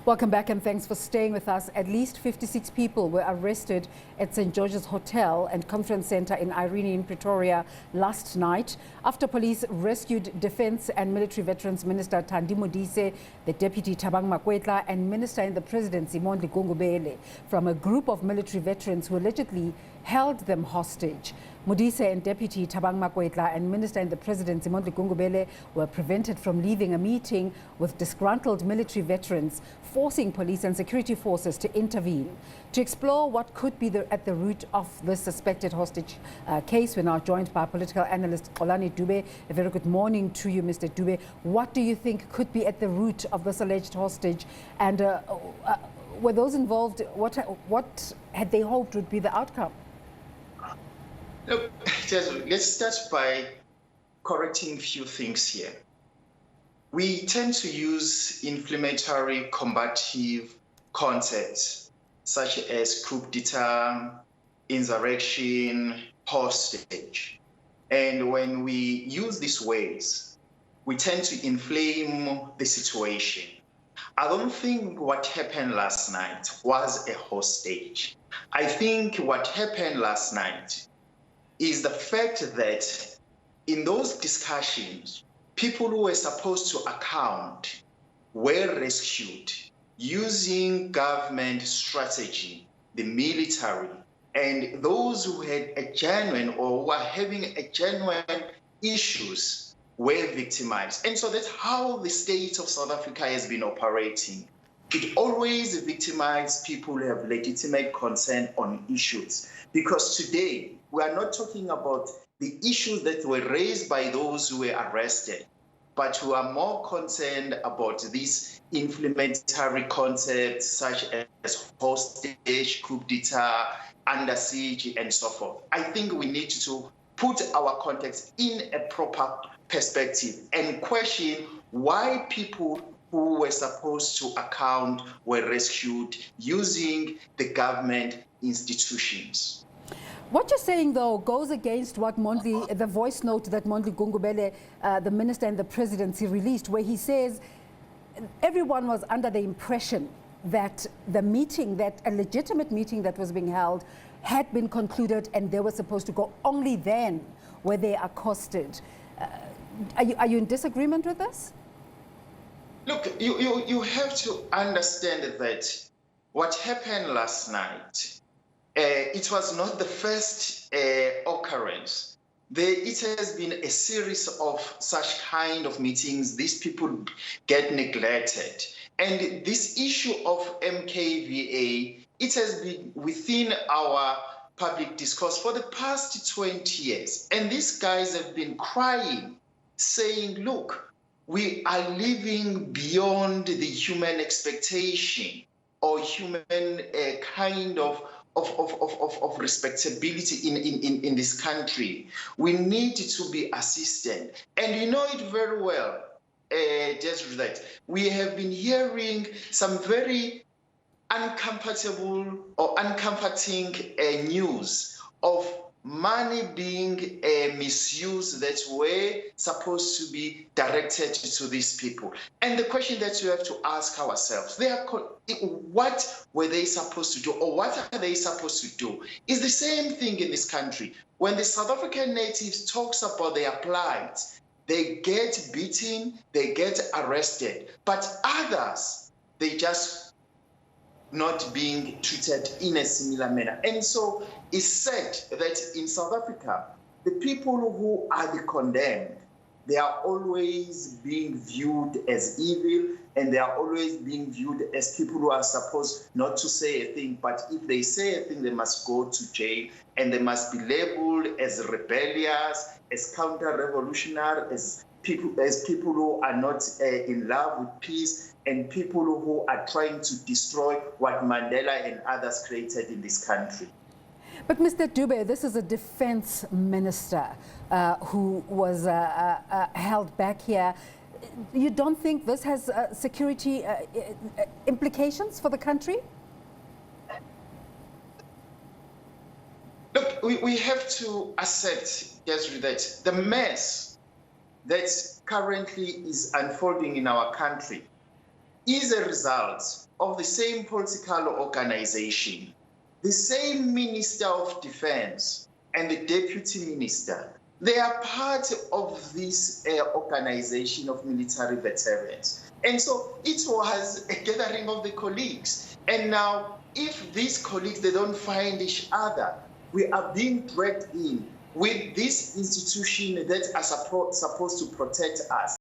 Welcome back and thanks for staying with us. At least 56 people were arrested at St. George's Hotel and Conference Centre in Irene in Pretoria last night after police rescued Defence and Military Veterans Minister Thandi Modise, the Deputy Thabang Makwetla and Minister in the Presidency Mondli Gungubele from a group of military veterans who allegedly held them hostage. Modise and Deputy Thabang Makwetla and Minister in the Presidency Mondli Gungubele were prevented from leaving a meeting with disgruntled military veterans, forcing police and security forces to intervene. To explore what could be at the root of this suspected hostage case, we're now joined by political analyst Xolani Dube. A very good morning to you, Mr. Dube. What do you think could be at the root of this alleged hostage? And were those involved, what had they hoped would be the outcome? Look, let's start by correcting a few things here. We tend to use inflammatory combative concepts such as coup d'etat, insurrection, hostage. And when we use these words, we tend to inflame the situation. I don't think what happened last night was a hostage. I think what happened last night is the fact that in those discussions, people who were supposed to account were rescued using government strategy, the military, and those who had a genuine or were having a genuine issues were victimized. And so that's how the state of South Africa has been operating. It always victimizes people who have legitimate concern on issues. Because today, we are not talking about the issues that were raised by those who were arrested, but we are more concerned about these inflammatory concepts such as hostage, coup d'etat, under siege, and so forth. I think we need to put our context in a proper perspective and question why people who were supposed to account were rescued using the government institutions. What you're saying, though, goes against what the voice note that Mondli Gungubele, the minister in the presidency, released, where he says everyone was under the impression that the meeting, that a legitimate meeting that was being held, had been concluded and they were supposed to go. Only then were they accosted. Are you in disagreement with this? Look, you have to understand that what happened last night, it was not the first occurrence. It has been a series of such kind of meetings. These people get neglected. And this issue of MKVA, it has been within our public discourse for the past 20 years. And these guys have been crying, saying, look, we are living beyond the human expectation or human kind of respectability in this country. We need to be assisted. And you know it very well, just that we have been hearing some very uncomfortable or uncomforting news of money being misused that were supposed to be directed to these people. And the question that you have to ask ourselves, what were they supposed to do, or what are they supposed to do? Is the same thing in this country. When the South African natives talks about their plight, they get beaten, they get arrested, but others, they just not being treated in a similar manner. And so it's said that in South Africa, the people who are the condemned, they are always being viewed as evil, and they are always being viewed as people who are supposed not to say a thing, but if they say a thing, they must go to jail, and they must be labeled as rebellious, as counter-revolutionary, as people who are not in love with peace, and people who are trying to destroy what Mandela and others created in this country. But Mr. Dube, this is a defense minister who was held back here. You don't think this has security implications for the country? Look, we have to accept, Desiree, that the mess that currently is unfolding in our country is a result of the same political organization, the same Minister of Defense and the Deputy Minister. They are part of this organization of military veterans. And so it was a gathering of the colleagues. And now, if these colleagues, they don't find each other, we are being dragged in with this institution that are supposed to protect us.